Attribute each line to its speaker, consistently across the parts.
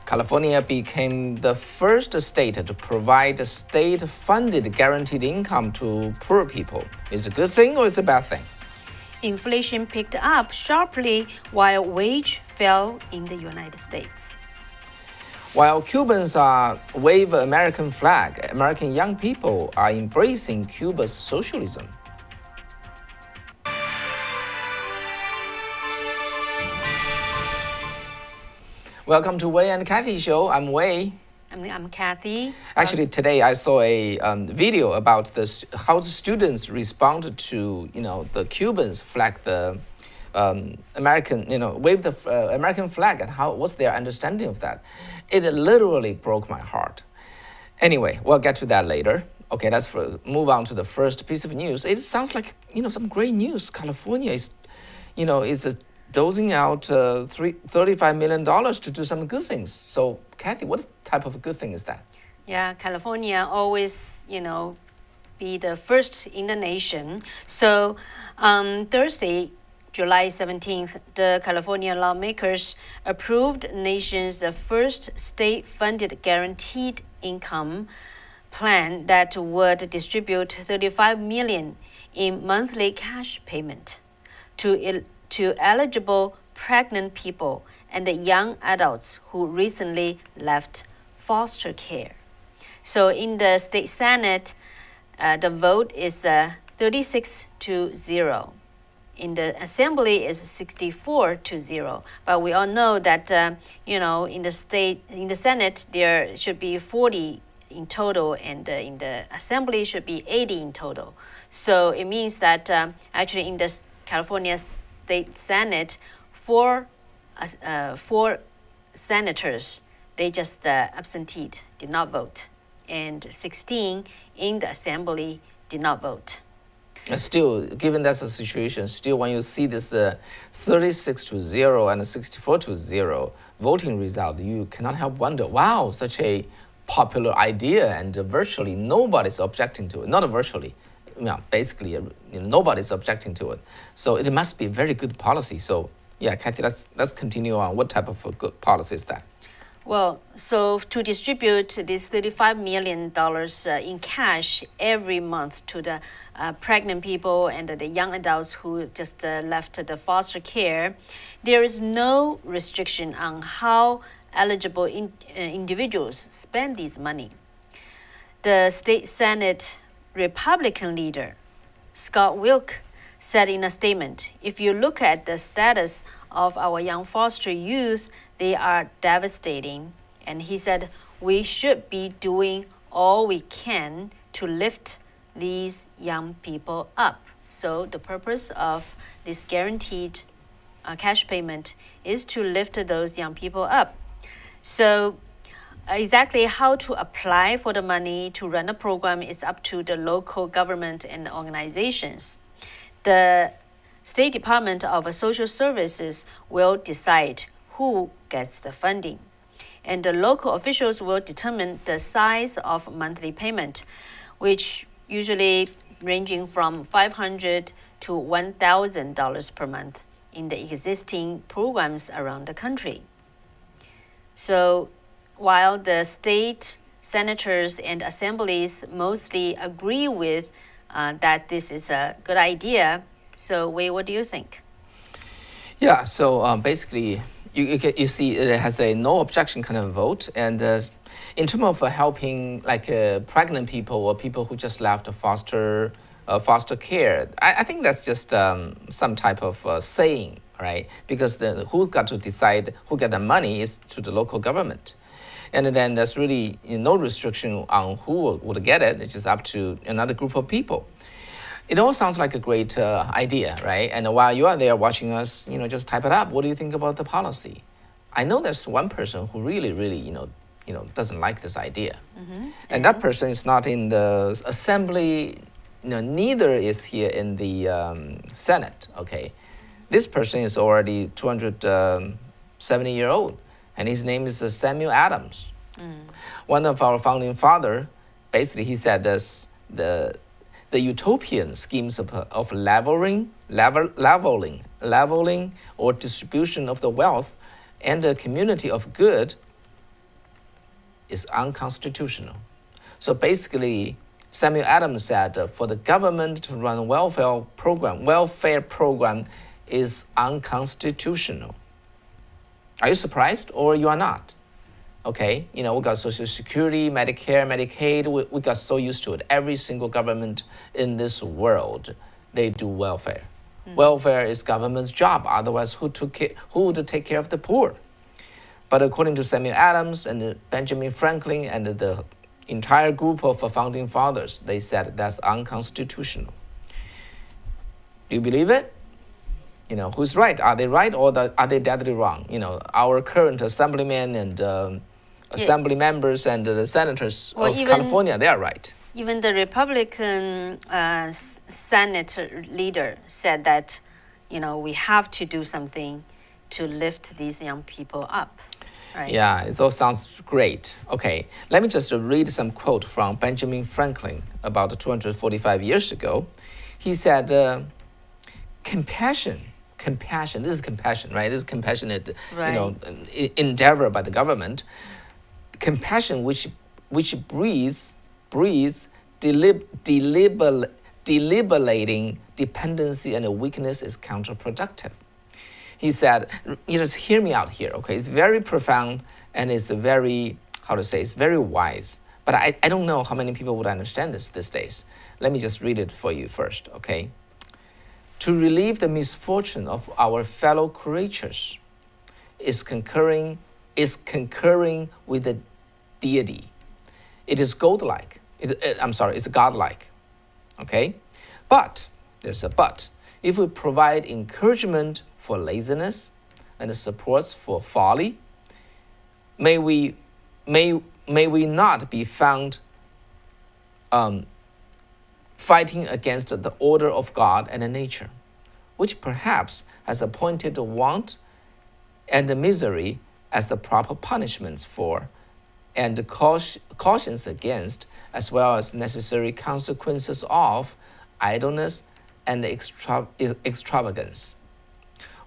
Speaker 1: California became the first state to provide state-funded guaranteed income to poor people. Is it a good thing or is it a bad thing?
Speaker 2: Inflation picked up sharply while wage fell in the United States.
Speaker 1: While Cubans wave American flag, American young people are embracing Cuba's socialism. Welcome to Wei and Kathy show. I'm Wei.
Speaker 2: I'm Kathy.
Speaker 1: Actually, today I saw a video about how the students responded to the Cubans flag the American wave the American flag, and what's their understanding of that. It literally broke my heart. Anyway, we'll get to that later. Okay, let's move on to the first piece of news. It sounds like some great news. California is dosing out $35 million to do some good things. So, Kathy, what type of good thing is that?
Speaker 2: Yeah, California always, be the first in the nation. So, Thursday, July 17th, the California lawmakers approved the nation's first state-funded guaranteed income plan that would distribute $35 million in monthly cash payment to eligible pregnant people and young adults who recently left foster care. So in the state Senate, the vote is 36-0. In the Assembly is 64-0. But we all know that in the Senate there should be 40 in total, and in the Assembly should be 80 in total. So it means that actually in the California State Senate, four senators, they just absenteed, did not vote, and 16 in the Assembly did not vote.
Speaker 1: Still, given that's the situation, still when you see this 36-0 and 64-0 voting result, you cannot help wonder, wow, such a popular idea, and virtually nobody's objecting to it. Not virtually, basically nobody's objecting to it. So it must be a very good policy. So yeah, Kathy, let's continue on. What type of good policy is that?
Speaker 2: Well, so to distribute this $35 million in cash every month to the pregnant people and the young adults who just left the foster care, there is no restriction on how eligible individuals spend this money. The state Senate Republican leader, Scott Wilk, said in a statement, "If you look at the status of our young foster youth, they are devastating." And he said, "We should be doing all we can to lift these young people up." So the purpose of this guaranteed cash payment is to lift those young people up. So exactly how to apply for the money to run a program is up to the local government and organizations. The State Department of Social Services will decide who gets the funding, and the local officials will determine the size of monthly payment, which usually ranging from $500 to $1,000 per month in the existing programs around the country. So while the state senators and assemblies mostly agree with that this is a good idea, so Wei, what do you think?
Speaker 1: Yeah, so basically, you see it has a no objection kind of vote, and in terms of helping pregnant people or people who just left foster care, I think that's just some type of saying, right? Because who got to decide who get the money is to the local government. And then there's really no restriction on who would get it. It's just up to another group of people. It all sounds like a great idea, right? And while you are there watching us, just type it up. What do you think about the policy? I know there's one person who really, doesn't like this idea. Mm-hmm. And that person is not in the assembly, neither is here in the Senate, okay? This person is already 270-year-old, and his name is Samuel Adams. One of our founding father, basically he said this, the utopian schemes of leveling or distribution of the wealth and a community of good is unconstitutional. So basically, Samuel Adams said for the government to run a welfare program is unconstitutional. Are you surprised or you are not? Okay, we got Social Security, Medicare, Medicaid. We got so used to it. Every single government in this world, they do welfare. Welfare is government's job. Otherwise, who would take care of the poor? But according to Samuel Adams and Benjamin Franklin and the entire group of founding fathers, they said that's unconstitutional. Do you believe it? Who's right? Are they right or are they deadly wrong? Our current assemblymen and assembly members and the senators of California, they are right.
Speaker 2: Even the Republican Senate leader said that, we have to do something to lift these young people up. Right?
Speaker 1: Yeah, it all sounds great. Okay, let me just read some quote from Benjamin Franklin about 245 years ago. He said, compassion, this is compassion, right? This is compassionate, endeavor by the government. Compassion which breeds deliberating dependency and weakness is counterproductive. He said, just hear me out here, okay? It's very profound and it's very, it's very wise. But I don't know how many people would understand this these days. Let me just read it for you first, okay? To relieve the misfortune of our fellow creatures is concurring with the deity. It is godlike. It's godlike. Okay? But, there's a but. If we provide encouragement for laziness and supports for folly, may we not be found fighting against the order of God and nature, which perhaps has appointed want and misery as the proper punishments for, and cautions against, as well as necessary consequences of, idleness and extravagance.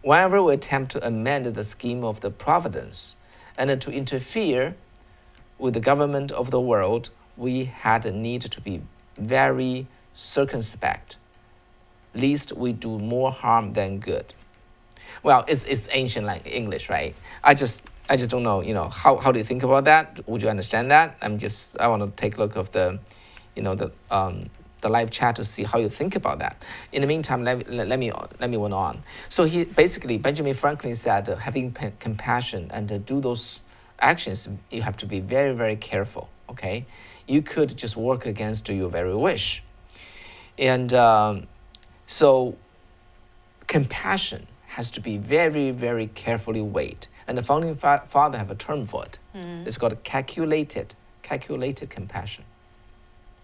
Speaker 1: Whenever we attempt to amend the scheme of the providence and to interfere with the government of the world, we had a need to be very circumspect, lest we do more harm than good. Well, it's ancient like English, right? I just don't know, how do you think about that? Would you understand that? I want to take a look of the live chat to see how you think about that. In the meantime, let me went on. So Benjamin Franklin said, having compassion and to do those actions, you have to be very, very careful, okay? You could just work against your very wish. And so compassion has to be very, very carefully weighed. And the founding father have a term for it. It's called calculated compassion.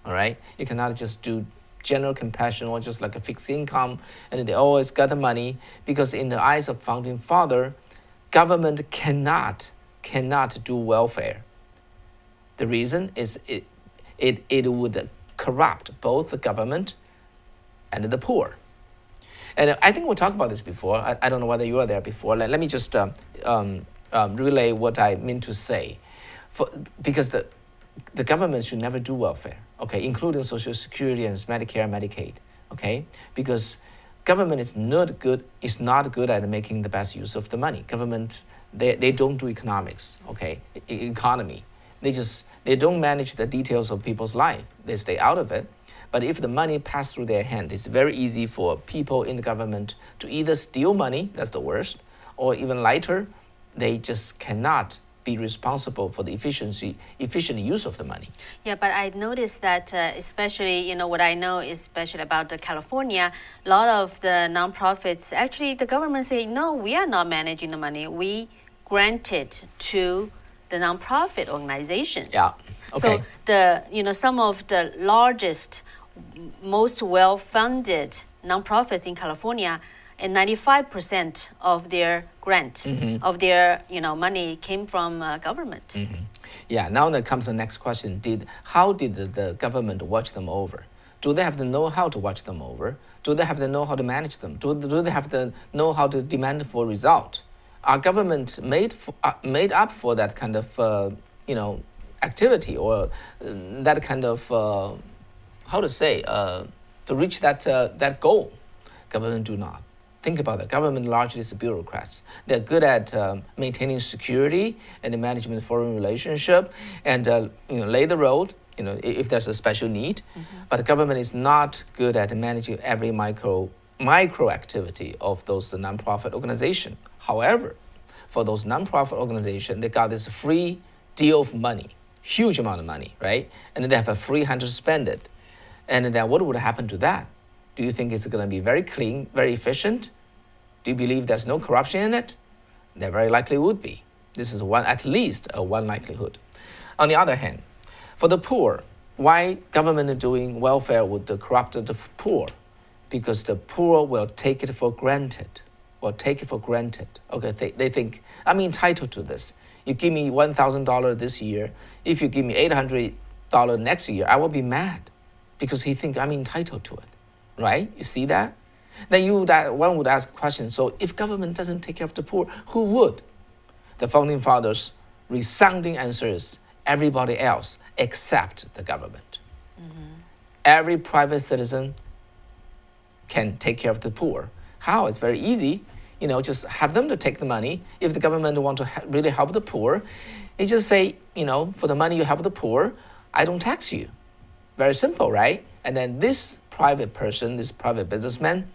Speaker 1: All right? You cannot just do general compassion or just like a fixed income and they always got the money, because in the eyes of founding father, government cannot do welfare. The reason is it would corrupt both the government and the poor. And I think we talked about this before. I don't know whether you were there before. Let me just relay what I mean to say. Because the government should never do welfare, okay, including Social Security and Medicare, Medicaid, okay? Because government is not good at making the best use of the money. Government, they don't do economics, okay, economy. They don't manage the details of people's life. They stay out of it. But if the money passes through their hand, it's very easy for people in the government to either steal money, that's the worst, or even lighter, they just cannot be responsible for the efficient use of the money.
Speaker 2: Yeah, but I noticed that especially, what I know especially about California, a lot of the nonprofits, actually the government say, no, we are not managing the money. We grant it to the nonprofit organizations.
Speaker 1: Yeah. Okay.
Speaker 2: So some of the largest, most well-funded nonprofits in California, and 95% of their grant, of their money came from government.
Speaker 1: Yeah. Now that comes the next question: how did the government watch them over? Do they have the know-how to watch them over? Do they have the know-how to manage them? Do they have the know-how to demand for result? Are government made up for that kind of activity or that kind of how to say to reach that goal. Government do not. Think about it. Government largely is bureaucrats. They're good at maintaining security and the management of foreign relationship, and lay the road. If there's a special need, but the government is not good at managing every micro activity of those nonprofit organization. However, for those nonprofit organizations, they got this free deal of money, huge amount of money, right? And then they have a free hand to spend it. And then what would happen to that? Do you think it's going to be very clean, very efficient? Do you believe there's no corruption in it? There very likely would be. This is at least one likelihood. On the other hand, for the poor, why government is doing welfare with the corrupted poor? Because the poor will take it for granted. Okay, they think, I'm entitled to this. You give me $1,000 this year. If you give me $800 next year, I will be mad because he thinks I'm entitled to it, right? You see that? Then one would ask a question, so if government doesn't take care of the poor, who would? The Founding Fathers' resounding answer is everybody else except the government. Every private citizen can take care of the poor. How? It's very easy. Just have them to take the money. If the government want to really help the poor, they just say, for the money you help the poor, I don't tax you. Very simple, right? And then this private person, this private businessman,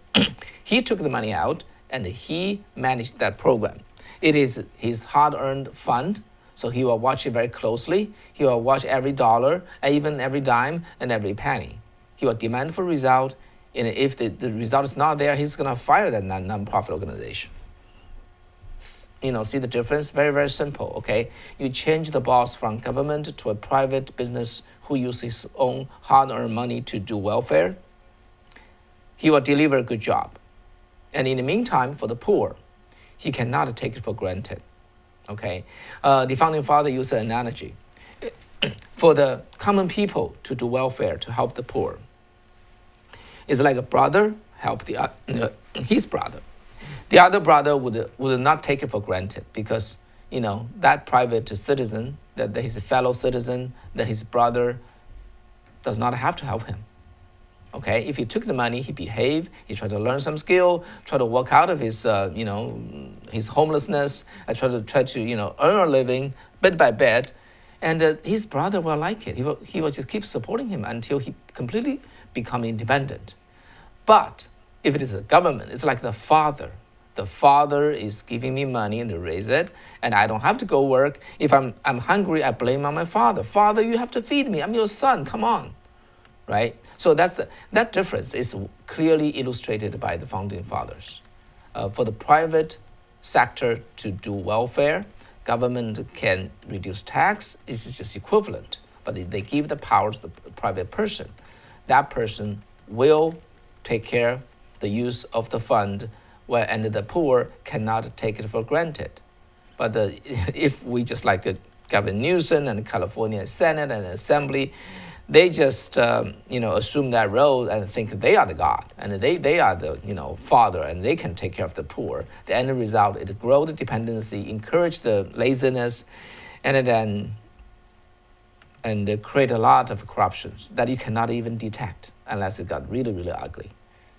Speaker 1: he took the money out and he managed that program. It is his hard-earned fund, so he will watch it very closely. He will watch every dollar, even every dime and every penny. He will demand for result, and if the result is not there, he's going to fire that non-profit organization. See the difference? Very, very simple, okay? You change the boss from government to a private business who uses his own hard-earned money to do welfare. He will deliver a good job. And in the meantime, for the poor, he cannot take it for granted, okay? The Founding Father used an analogy. For the common people to do welfare, to help the poor, it's like a brother help his brother. The other brother would not take it for granted because, that private citizen, that his fellow citizen, that his brother does not have to help him. Okay, if he took the money, he behaved, he tried to learn some skill, try to work out of his, his homelessness, try to earn a living bit by bit, and his brother will like it. He will just keep supporting him until he completely become independent. But if it is a government, it's like the father. The father is giving me money and to raise it, and I don't have to go work. If I'm hungry, I blame on my father. Father, you have to feed me. I'm your son. Come on, right? So that difference is clearly illustrated by the Founding Fathers. For the private sector to do welfare, government can reduce tax. It's just equivalent, but they give the power to the private person. That person will take care of the use of the fund, and the poor cannot take it for granted. But if we just like Gavin Newsom and the California Senate and Assembly, they just assume that role and think they are the God and they are the father and they can take care of the poor. The end result is grow the dependency, encourage the laziness, and create a lot of corruptions that you cannot even detect unless it got really, really ugly.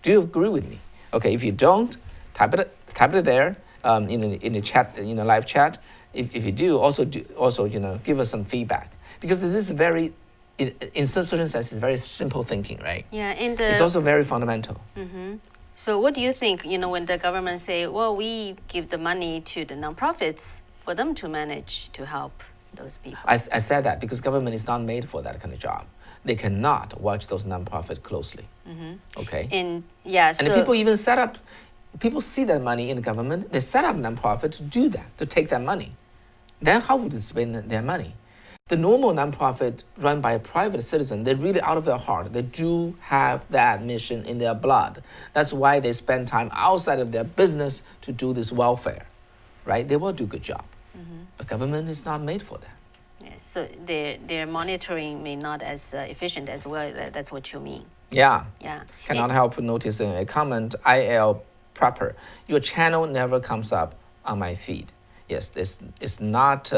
Speaker 1: Do you agree with me? Okay, if you don't, type it there in the chat, live chat. If you do, also give us some feedback, because this is very, in certain sense, it's very simple thinking, right?
Speaker 2: Yeah, and
Speaker 1: it's also very fundamental.
Speaker 2: Mm-hmm. So what do you think? When the government say, well, we give the money to the nonprofits for them to manage to help those people.
Speaker 1: I said that because government is not made for that kind of job. They cannot watch those nonprofits closely. Mm-hmm. Okay.
Speaker 2: And
Speaker 1: people even people see that money in the government. They set up nonprofit to do that, to take that money. Then how would they spend their money? The normal nonprofit run by a private citizen, they're really out of their heart. They do have that mission in their blood. That's why they spend time outside of their business to do this welfare, right? They will do a good job. Mm-hmm. But government is not made for that.
Speaker 2: Yes, so their monitoring may not as efficient as well. That's what you mean.
Speaker 1: Yeah.
Speaker 2: Yeah.
Speaker 1: Cannot help noticing a comment. IL Prepper, your channel never comes up on my feed. Yes, it's not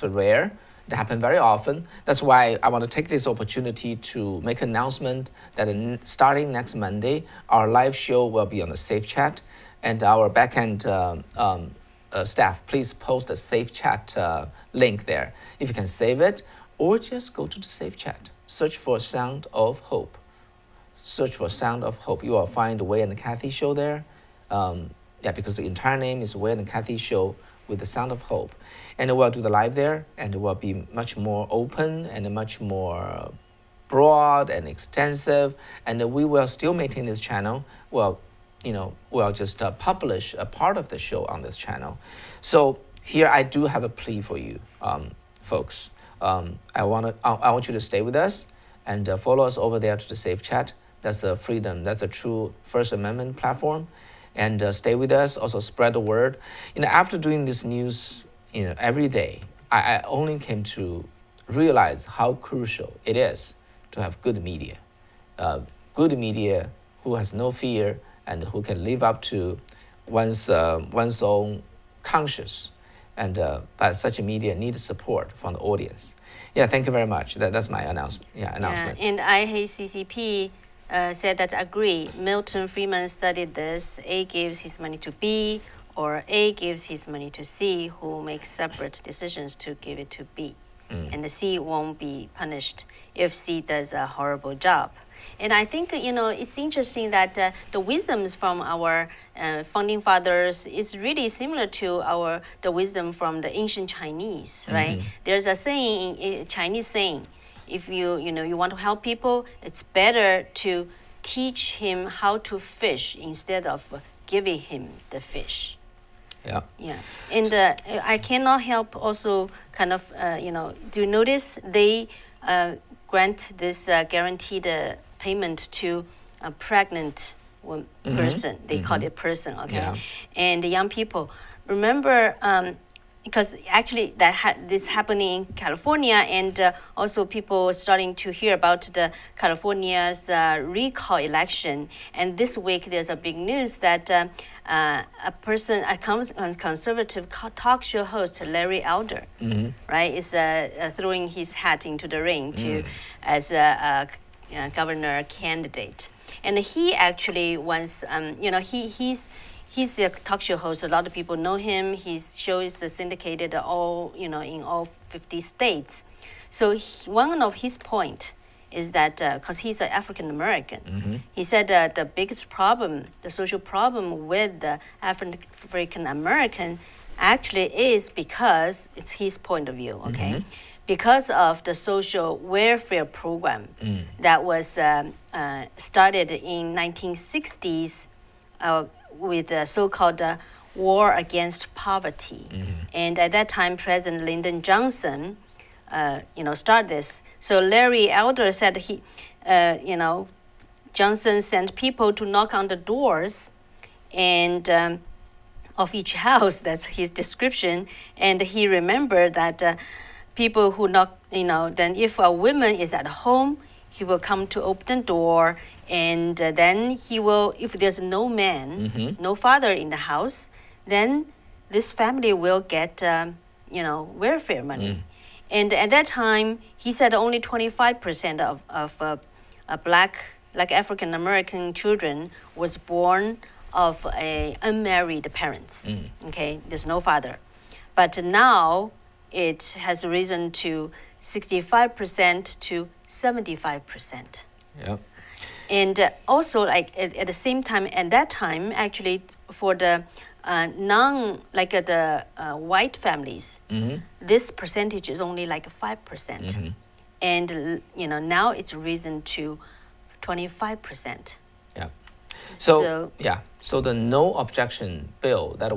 Speaker 1: rare. It happens very often. That's why I want to take this opportunity to make an announcement that starting next Monday, our live show will be on the Safe Chat, and our backend staff, please post a Safe Chat link there. If you can save it, or just go to the Safe Chat. Search for Sound of Hope. Search for Sound of Hope. You will find the Way and Kathy show there. Because the entire name is Way and Kathy Show with the Sound of Hope. And we'll do the live there, and it will be much more open and much more broad and extensive. And we will still maintain this channel. We'll just publish a part of the show on this channel. So here I do have a plea for you, folks. I want you to stay with us and follow us over there to the Safe Chat. That's a freedom. That's a true First Amendment platform. And stay with us. Also spread the word. After doing this news, every day, I only came to realize how crucial it is to have good media. Good media who has no fear and who can live up to one's own conscience. And but such a media needs support from the audience. Yeah, thank you very much. That's my announcement. Yeah,
Speaker 2: and I Hate CCP said that agree. Milton Friedman studied this. A gives his money to B, or A gives his money to C, who makes separate decisions to give it to B. And the C won't be punished if C does a horrible job. And I think, it's interesting that the wisdoms from our founding fathers is really similar to the wisdom from the ancient Chinese, right? There's a saying, a Chinese saying, if you want to help people, it's better to teach him how to fish instead of giving him the fish.
Speaker 1: Yeah.
Speaker 2: Yeah. And I cannot help also kind of, do you notice they grant this guaranteed payment to a pregnant person. They call it person, okay?
Speaker 1: Yeah.
Speaker 2: And the young people, remember, because actually this happening in California, and also people starting to hear about the California's recall election. And this week there's a big news that a conservative talk show host, Larry Elder, right, is throwing his hat into the ring as a governor candidate. And he actually once, he's a talk show host. A lot of people know him. His show is syndicated in all 50 states. So one of his point is that because he's an African American, he said the biggest problem, the social problem with the African American, actually is because it's his point of view. Okay, because of the social welfare program that was started in 1960s. With the so-called war against poverty. And at that time, President Lyndon Johnson, started this. So Larry Elder said Johnson sent people to knock on the doors and of each house, that's his description. And he remembered that people who knock, then if a woman is at home, he will come to open the door, and then he will, if there's no man, no father in the house, then this family will get, welfare money. And at that time, he said only 25% of black, like African American children was born of unmarried parents. Okay, there's no father. But now it has risen to 65% to 75%.
Speaker 1: Yeah.
Speaker 2: And also, like at the same time, at that time, actually, for the white families, this percentage is only like 5%. And now it's risen to 25%.
Speaker 1: Yeah. So the no objection bill that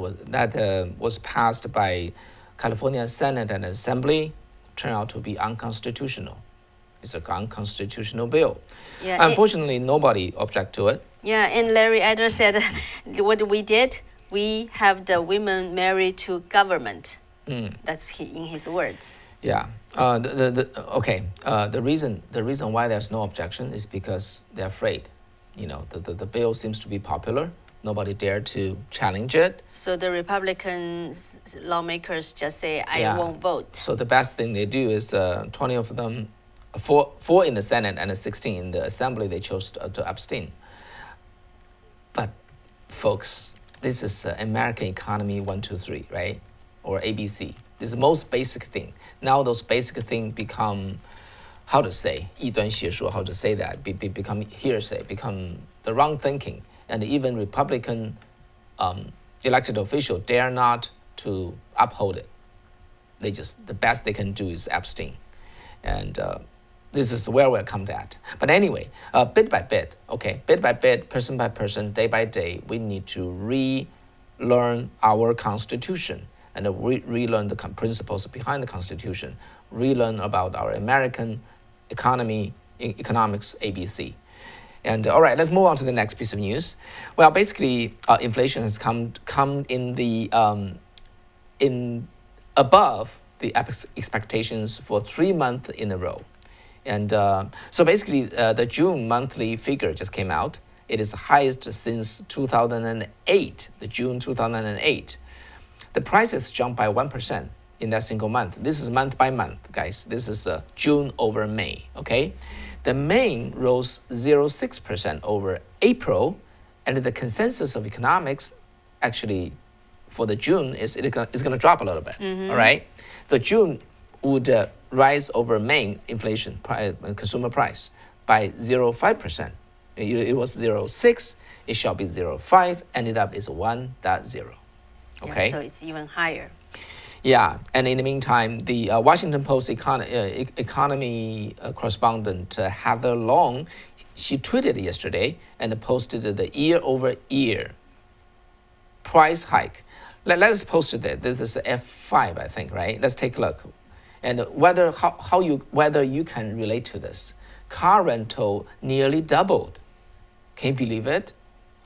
Speaker 1: was passed by California Senate and Assembly turned out to be unconstitutional. It's an unconstitutional bill. Yeah, unfortunately, nobody object to it.
Speaker 2: Yeah, and Larry Elder said, what we did, we have the women married to government. That's in his words.
Speaker 1: Yeah. The reason why there's no objection is because they're afraid. The bill seems to be popular. Nobody dared to challenge it.
Speaker 2: So the Republican lawmakers just say, I won't vote.
Speaker 1: So the best thing they do is 20 of them, four in the Senate and 16 in the Assembly, they chose to abstain. But folks, this is American economy 1, 2, 3, right? Or ABC. This is the most basic thing. Now those basic things become, how to say, 异端学说, how to say that, become hearsay, become the wrong thinking. And even Republican elected officials dare not to uphold it. They just, the best they can do is abstain. And this is where we'll come to at. But anyway, bit by bit, okay, bit by bit, person by person, day by day, we need to relearn our Constitution and relearn the principles behind the Constitution, relearn about our American economy, economics, ABC. And all right, let's move on to the next piece of news. Well, basically, inflation has come in the in above the expectations for 3 months in a row. And so basically, the June monthly figure just came out. It is the highest since 2008, the June 2008. The prices jumped by 1% in that single month. This is month by month, guys. This is June over May, okay? The May rose 0.6% over April, and the consensus of economics actually for the June is going to drop a little bit, all right? The June would rise over May inflation, consumer price, by 0.5%. It was 0.6, it shall be 0.5, ended up is 1.0. Okay.
Speaker 2: Yeah, so it's even higher.
Speaker 1: Yeah, and in the meantime, the Washington Post economy correspondent Heather Long, she tweeted yesterday and posted the year-over-year price hike. Let's post it. This is F5, I think, right? Let's take a look, and whether you can relate to this. Car rental nearly doubled. Can you believe it?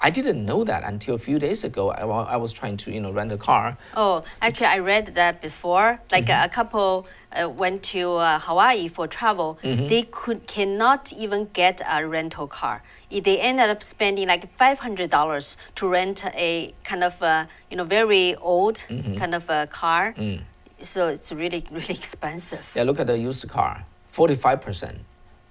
Speaker 1: I didn't know that until a few days ago. I was trying to, rent a car.
Speaker 2: Oh, actually, I read that before. Like a couple went to Hawaii for travel. They cannot even get a rental car. They ended up spending like $500 to rent a kind of very old kind of a car. So it's really, really expensive.
Speaker 1: Yeah, look at the used car, 45%,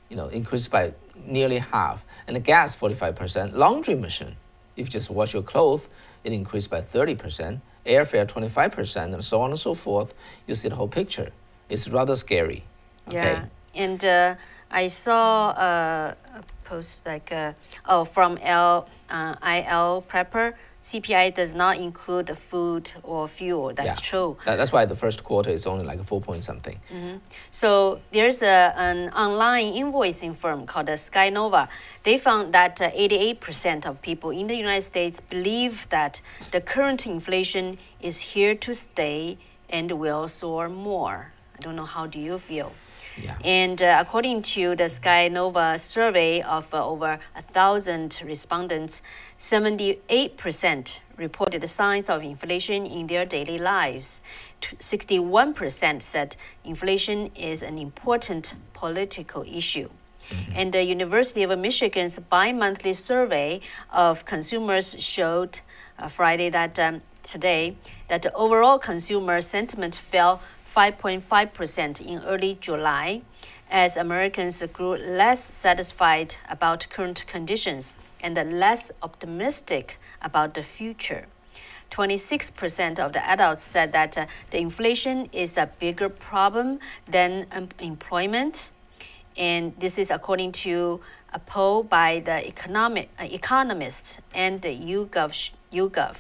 Speaker 1: increased by nearly half. And the gas, 45%. Laundry machine, if you just wash your clothes, it increased by 30%. Airfare, 25%, and so on and so forth. You see the whole picture. It's rather scary. Okay?
Speaker 2: Yeah, and I saw a post like, from IL Prepper, CPI does not include food or fuel. That's true.
Speaker 1: That's why the first quarter is only like 4 point something.
Speaker 2: So there's an online invoicing firm called Skynova. They found that 88% of people in the United States believe that the current inflation is here to stay and will soar more. I don't know, how do you feel?
Speaker 1: Yeah.
Speaker 2: And according to the Skynova survey of over 1,000 respondents, 78% reported signs of inflation in their daily lives. 61% said inflation is an important political issue. And the University of Michigan's bi-monthly survey of consumers showed Friday that today that the overall consumer sentiment fell 5.5% in early July as Americans grew less satisfied about current conditions and less optimistic about the future. 26% of the adults said that the inflation is a bigger problem than employment. And this is according to a poll by the Economist and the YouGov.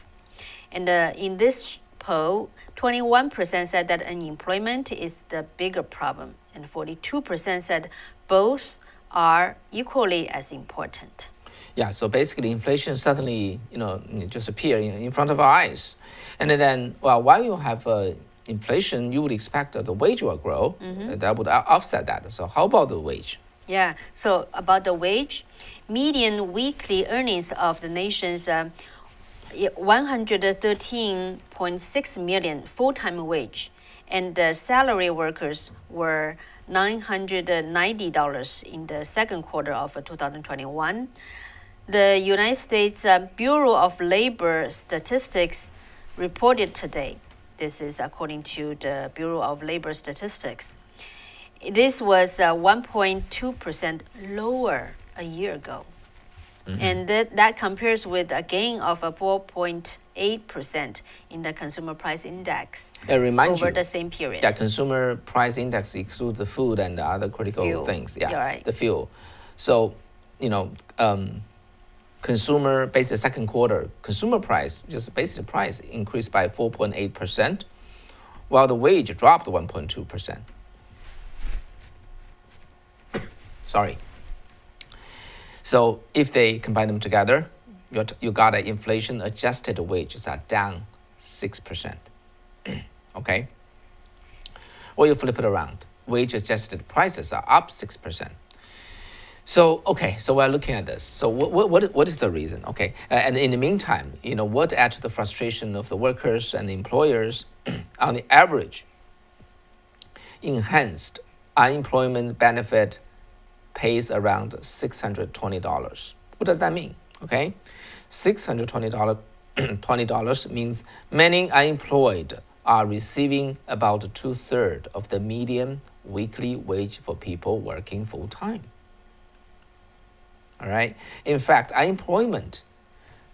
Speaker 2: And in this poll, 21% said that unemployment is the bigger problem, and 42% said both are equally as important.
Speaker 1: Yeah, so basically inflation suddenly, just appear in front of our eyes. And then, well, while you have inflation, you would expect that the wage will grow. That would offset that. So how about the wage?
Speaker 2: Yeah, so about the wage, median weekly earnings of the nation's 113.6 million full-time wage, and the salary workers were $990 in the second quarter of 2021. The United States Bureau of Labor Statistics reported today. This is according to the Bureau of Labor Statistics. This was 1.2% lower a year ago. And that compares with a gain of 4.8% in the consumer price index over the same period.
Speaker 1: Yeah, consumer price index excludes the food and the other critical
Speaker 2: fuel.
Speaker 1: things. Yeah,
Speaker 2: right.
Speaker 1: The fuel. So, consumer, basically second quarter, consumer price, just basic price, increased by 4.8%, while the wage dropped 1.2%. Sorry. So if they combine them together, you got an inflation adjusted wages are down 6%. Okay? Or you flip it around, wage adjusted prices are up 6%. So, okay, so we're looking at this. So what is the reason? Okay, and in the meantime, what adds to the frustration of the workers and the employers? On the average, enhanced unemployment benefit pays around $620. What does that mean? Okay, $620 means many unemployed are receiving about 2/3 of the median weekly wage for people working full time. All right. In fact, unemployment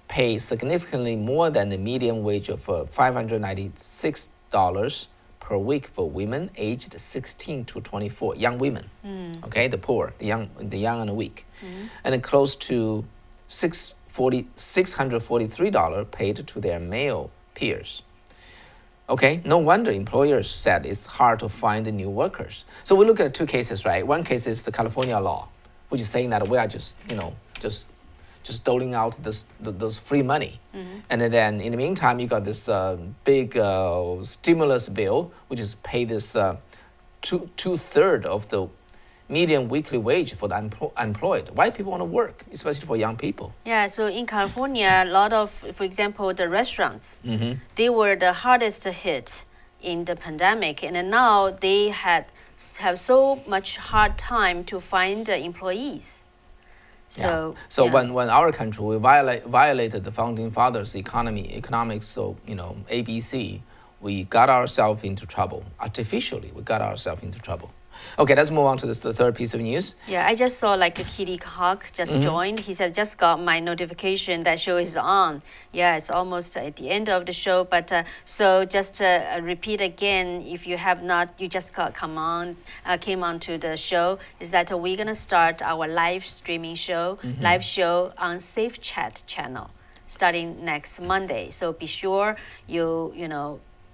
Speaker 1: pays significantly more than the median wage of $596 per week for women aged 16 to 24, young women. Okay, the poor, the young and the weak, and close to $643 paid to their male peers. Okay, no wonder employers said it's hard to find new workers. So we look at two cases, right? One case is the California law, which is saying that we are just doling out those free money. And then in the meantime, you got this big stimulus bill, which is pay this two-thirds of the median weekly wage for the unemployed. Why people want to work, especially for young people?
Speaker 2: Yeah, so in California, a lot of, for example, the restaurants, they were the hardest hit in the pandemic, and then now they have so much hard time to find employees. So,
Speaker 1: when our country we violated the founding fathers' economics, so ABC, we got ourselves into trouble. Artificially, we got ourselves into trouble. Okay, let's move on to the third piece of news.
Speaker 2: Yeah, I just saw like a Kitty Hawk just joined. He said, just got my notification that show is on. Yeah, it's almost at the end of the show. But so just repeat again, if you have not, you just came on to the show, is that we're going to start our live streaming show, live show on Safe Chat channel starting next Monday. So be sure you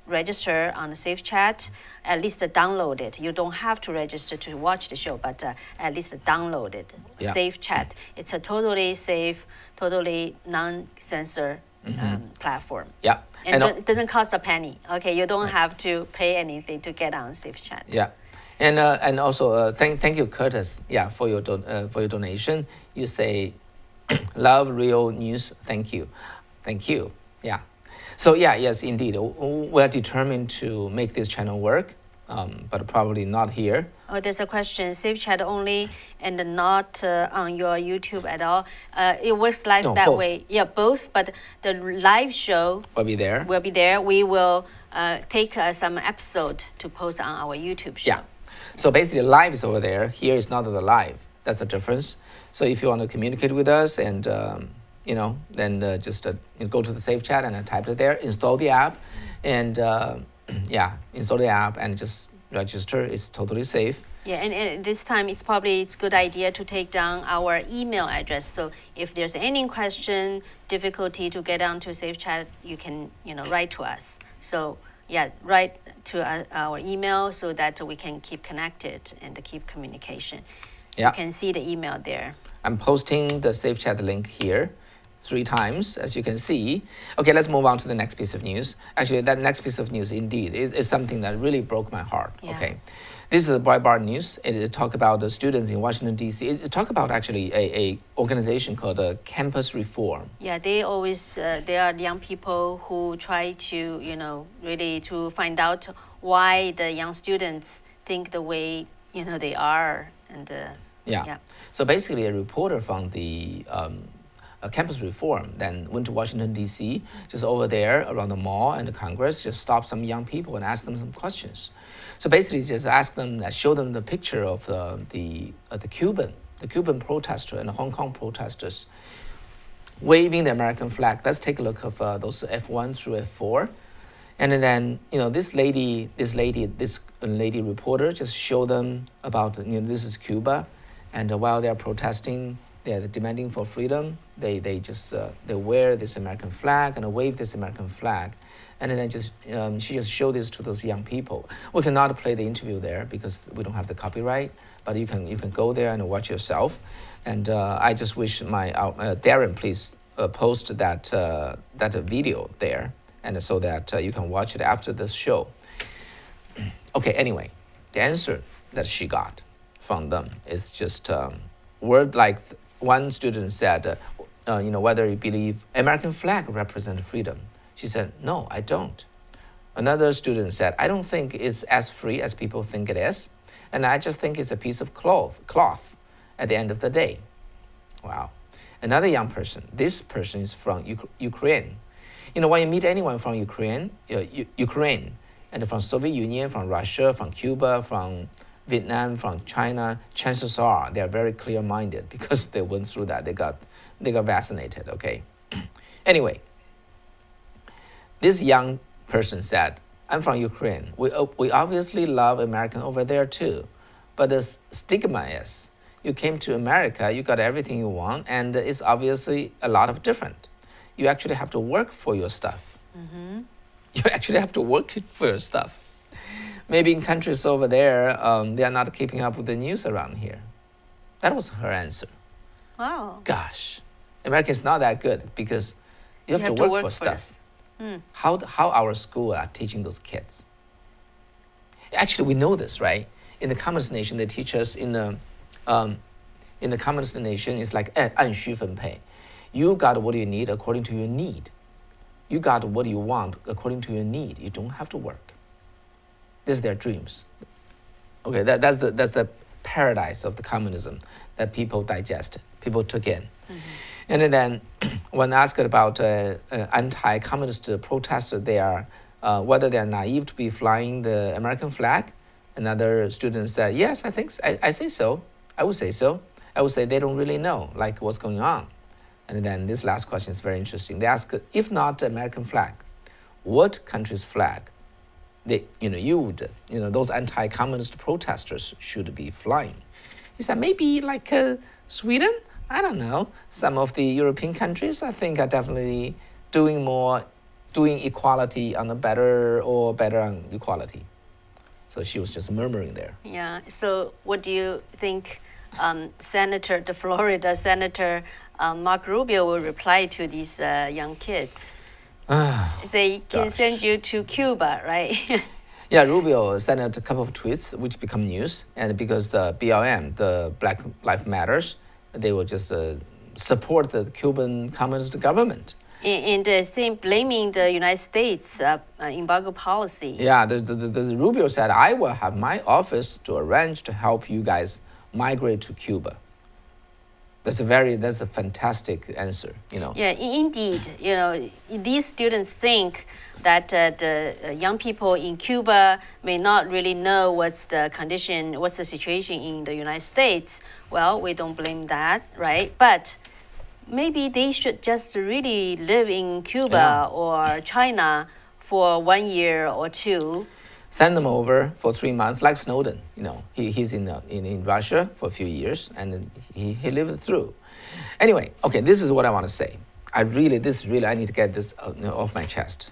Speaker 2: register on the Safe Chat, at least download it. You don't have to register to watch the show, but at least download it.
Speaker 1: Yeah.
Speaker 2: Safe Chat. It's a totally safe, totally non-censor platform.
Speaker 1: Yeah.
Speaker 2: And it doesn't cost a penny. Okay, you don't have to pay anything to get on Safe Chat.
Speaker 1: Yeah. And also thank you, Curtis. Yeah, for your donation. You say, love real news. Thank you. Yeah. So yes, indeed, we're determined to make this channel work, but probably not here.
Speaker 2: Oh, there's a question. Safe Chat only and not on your YouTube at all. It works like that
Speaker 1: both.
Speaker 2: way. Yeah, both. But the live show
Speaker 1: will be there.
Speaker 2: We will take some episode to post on our YouTube show.
Speaker 1: Yeah. So basically, live is over there. Here is not the live. That's the difference. So if you want to communicate with us and then just go to the Safe Chat and type it there, install the app, and install the app and just register. It's totally safe.
Speaker 2: Yeah, and this time it's a good idea to take down our email address. So if there's any question, difficulty to get onto Safe Chat, you can write to us. So write to our email so that we can keep connected and keep communication.
Speaker 1: Yeah.
Speaker 2: You can see the email there.
Speaker 1: I'm posting the Safe Chat link here 3 times, as you can see. Okay, let's move on to the next piece of news. Actually, that next piece of news indeed is something that really broke my heart.
Speaker 2: Yeah.
Speaker 1: Okay, this is a Breitbart news. It talk about the students in Washington D.C. It talk about actually a organization called Campus Reform.
Speaker 2: Yeah, they always they are young people who try to really to find out why the young students think the way they are, and
Speaker 1: So basically, a reporter from the campus reform, then went to Washington, D.C., just over there around the mall and the Congress, just stop some young people and ask them some questions. So basically, just ask them, show them the picture of the Cuban protester and the Hong Kong protesters waving the American flag. Let's take a look of those F1 through F4. And then, this lady reporter just showed them about, this is Cuba. And while they're protesting, they're demanding for freedom, they wear this American flag and wave this American flag. And then she just showed this to those young people. We cannot play the interview there because we don't have the copyright, but you can go there and watch yourself. And I just wish my Darren, please post that video there, and so that you can watch it after this show. Okay, anyway, the answer that she got from them is just word like one student said, whether you believe American flag represents freedom. She said, no, I don't. Another student said, I don't think it's as free as people think it is. And I just think it's a piece of cloth at the end of the day. Wow. Another young person, this person is from Ukraine. When you meet anyone from Ukraine, and from Soviet Union, from Russia, from Cuba, from Vietnam, from China, chances are they are very clear-minded because they went through that. They got vaccinated, okay? Anyway, this young person said, I'm from Ukraine. We obviously love American over there too. But the stigma is, you came to America, you got everything you want, and it's obviously a lot of different. You actually have to work for your stuff. Mm-hmm. You actually have to work for your stuff. Maybe in countries over there, they are not keeping up with the news around here. That was her answer.
Speaker 2: Wow.
Speaker 1: Gosh, America is not that good because you have to work for stuff. How our school are teaching those kids. Actually, we know this, right? In the communist nation, they teach us in the communist nation, it's like 按需分配. You got what you need according to your need. You got what you want according to your need. You don't have to work. This is their dreams. Okay, that's the paradise of the communism that people digested, people took in. Mm-hmm. And then when asked about anti-communist protesters, whether they are naive to be flying the American flag, another student said, yes, I think so. I say so. I would say so. I would say they don't really know, like, what's going on. And then this last question is very interesting. They ask, if not the American flag, what country's flag those anti-communist protesters should be flying? He said, maybe like Sweden? I don't know. Some of the European countries, I think, are definitely doing equality on better on equality. So she was just murmuring there.
Speaker 2: Yeah. So what do you think the Florida Senator Mark Rubio will reply to these young kids? They can send you to Cuba, right?
Speaker 1: Yeah, Rubio sent a couple of tweets which become news, and because BLM, the Black Lives Matters, they will just support the Cuban communist government.
Speaker 2: And same blaming the United States embargo policy.
Speaker 1: Yeah, the Rubio said, I will have my office to arrange to help you guys migrate to Cuba. That's a fantastic answer,
Speaker 2: Yeah, indeed. These students think that the young people in Cuba may not really know what's the situation in the United States. Well, we don't blame that, right? But maybe they should just really live in Cuba or China for 1 year or two.
Speaker 1: Send them over for 3 months, like Snowden. He's in Russia for a few years, and he lived through. Anyway, okay, this is what I want to say. I need to get this off my chest.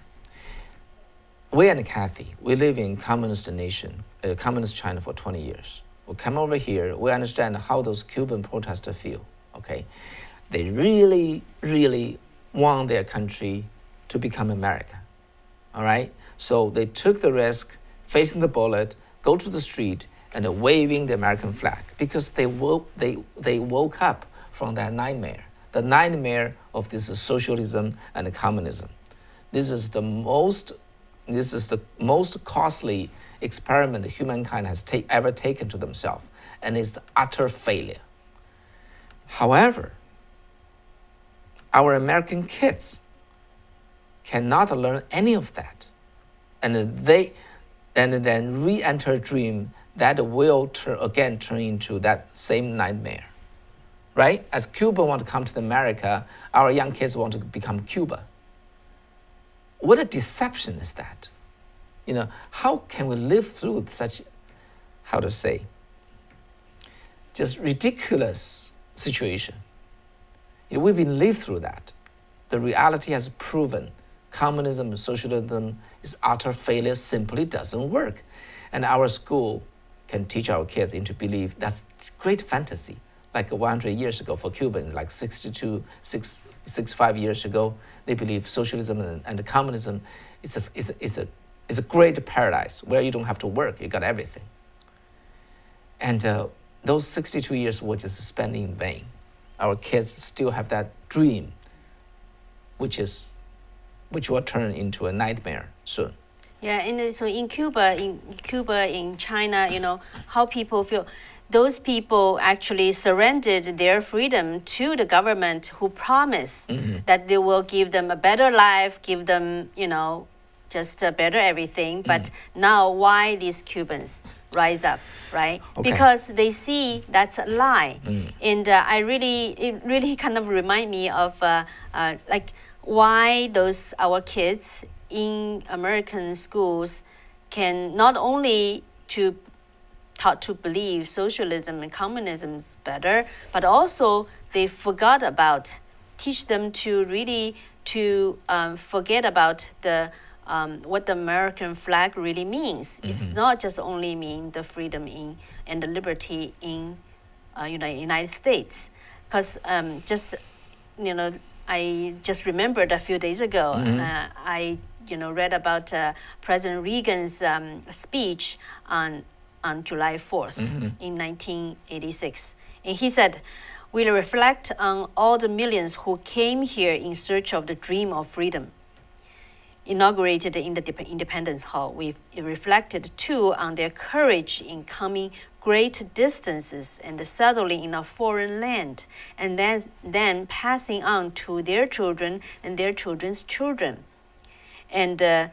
Speaker 1: We and Kathy, we live in communist nation, communist China for 20 years. We come over here, we understand how those Cuban protesters feel, okay? They really, really want their country to become America, all right? So they took the risk, facing the bullet, go to the street, and waving the American flag because they woke up from that nightmare, the nightmare of this socialism and communism. This is the most costly experiment humankind has ever taken to themselves, and it's utter failure. However, our American kids cannot learn any of that. And then re-enter a dream that will turn into that same nightmare. Right? As Cuba want to come to America, our young kids want to become Cuba. What a deception is that? How can we live through such, how to say, just ridiculous situation? We've been lived through that. The reality has proven communism and socialism is utter failure, simply doesn't work. And our school can teach our kids into belief that's great fantasy. Like 100 years ago for Cubans, like 65 years ago, they believe socialism and communism is a great paradise where you don't have to work, you got everything. And those 62 years were just spent in vain. Our kids still have that dream, which will turn into a nightmare soon.
Speaker 2: Yeah, and so in Cuba, in China, how people feel. Those people actually surrendered their freedom to the government, who promised that they will give them a better life, give them, just a better everything. But now, why these Cubans rise up, right?
Speaker 1: Okay.
Speaker 2: Because they see that's a lie. And it really kind of remind me of like why our kids in American schools can not only taught to believe socialism and communism is better, but also they teach them to really forget about what the American flag really means. It's not just only mean the freedom and the liberty in United States. Because I just remembered a few days ago, I read about President Reagan's speech on July 4th in 1986. And he said, "We reflect on all the millions who came here in search of the dream of freedom." Inaugurated in the Independence Hall, we reflected too on their courage in coming great distances and settling in a foreign land, and then passing on to their children and their children's children. And the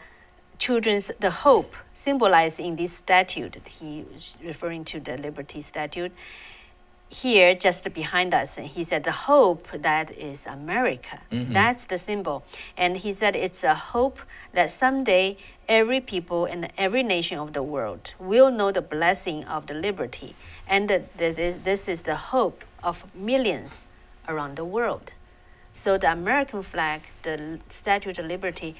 Speaker 2: hope symbolized in this statute, he was referring to the Liberty Statute, here just behind us, he said the hope that is America. That's the symbol. And he said it's a hope that someday every people and every nation of the world will know the blessing of the liberty, and this is the hope of millions around the world. So the American flag, the Statue of Liberty,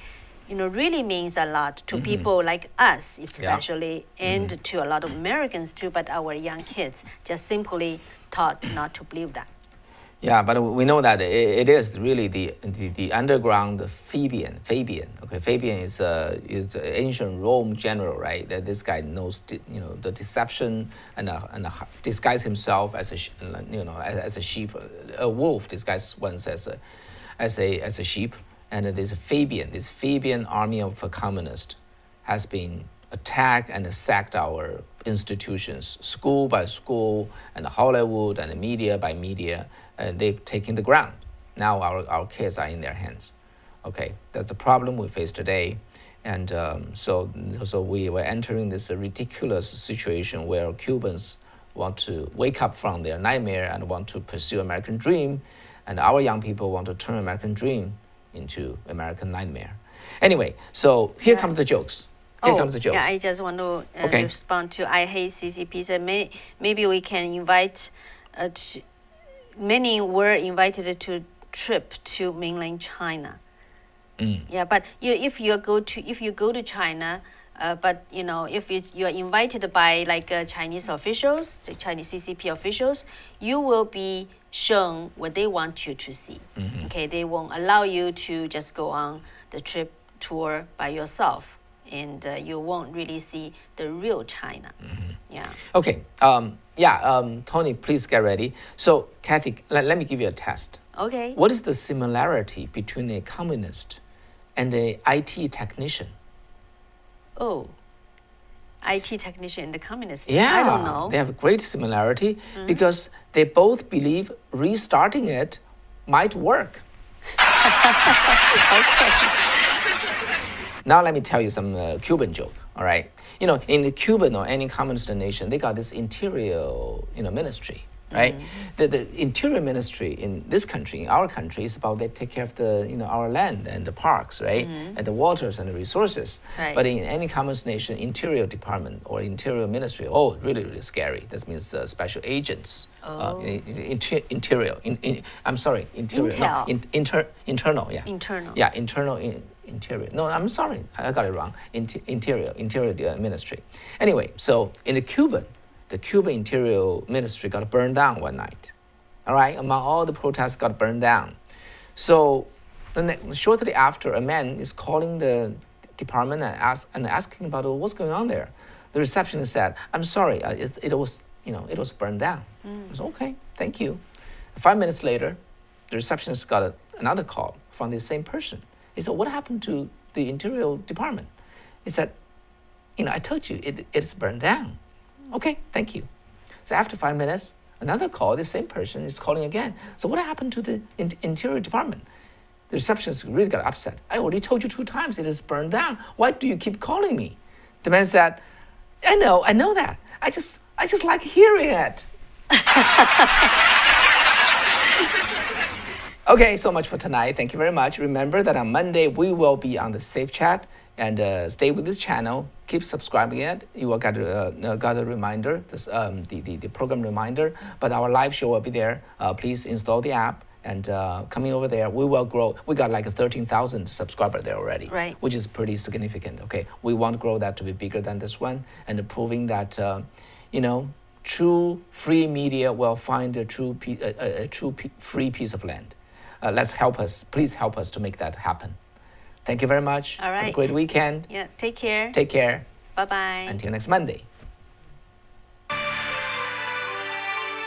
Speaker 2: really means a lot to people like us, especially, and to a lot of Americans too, but our young kids just simply taught not to believe that.
Speaker 1: Yeah, but we know that it is really the underground Fabian. Okay, Fabian is the ancient Rome general, right? That this guy knows the deception and disguise himself as a sheep, a wolf disguised once as a sheep. And this Fabian army of communists has been attacked and sacked our institutions, school by school, and Hollywood and media by media. They've taken the ground. Now our kids are in their hands. Okay, that's the problem we face today. And so we were entering this ridiculous situation where Cubans want to wake up from their nightmare and want to pursue American dream, and our young people want to turn American dream into American nightmare. Anyway, so here comes the jokes. Here comes the jokes.
Speaker 2: Yeah, I just want to respond to I Hate CCP. Said maybe we can invite. Many were invited to trip to mainland China. Yeah, but if you go to China, but if you're invited by Chinese officials, the Chinese CCP officials, you will be shown what they want you to see. Okay, they won't allow you to just go on the trip tour by yourself, and you won't really see the real China. Yeah.
Speaker 1: Okay. Tony, please get ready. So, Kathy, let me give you a test.
Speaker 2: Okay.
Speaker 1: What is the similarity between a communist and a IT technician?
Speaker 2: Oh, IT technician and the communist.
Speaker 1: Yeah,
Speaker 2: I don't know.
Speaker 1: They have a great similarity because they both believe restarting it might work.
Speaker 2: Okay.
Speaker 1: Now let me tell you some Cuban joke, all right? In the Cuban or any communist nation, they got this interior, ministry, right? The interior ministry in this country, in our country, is about they take care of our land and the parks, right? And the waters and the resources.
Speaker 2: Right.
Speaker 1: But in any communist nation, interior department or interior ministry, really, really scary. That means special agents. Interior. I'm sorry, interior. No, internal, yeah.
Speaker 2: Internal.
Speaker 1: Yeah, interior. No, I'm sorry, I got it wrong. Interior ministry. Anyway, so in the Cuban Interior Ministry got burned down one night. All right, among all the protests got burned down. So shortly after, a man is calling the department and asking about what's going on there. The receptionist said, "I'm sorry, it was burned down." I said, "Okay, thank you." 5 minutes later, the receptionist got another call from the same person. He said, "What happened to the Interior Department?" He said, "I told you it's burned down." "Okay, thank you." So after 5 minutes, another call, the same person is calling again. "So what happened to the Interior Department?" The receptionist really got upset. "I already told you 2 times it is burned down. Why do you keep calling me?" The man said, I know that. I just like hearing it." Okay, so much for tonight. Thank you very much. Remember that on Monday we will be on the Safe Chat, and stay with this channel. Keep subscribing it. You will get a reminder, the program reminder. But our live show will be there. Please install the app, and coming over there, we will grow. We got like 13,000 subscribers there already,
Speaker 2: Right.
Speaker 1: which is pretty significant. Okay, we want to grow that to be bigger than this one, and proving that true free media will find a true free piece of land. Please help us to make that happen. Thank you very much.
Speaker 2: All right.
Speaker 1: Have a great weekend.
Speaker 2: Yeah, take care.
Speaker 1: Take care.
Speaker 2: Bye-bye.
Speaker 1: Until next Monday.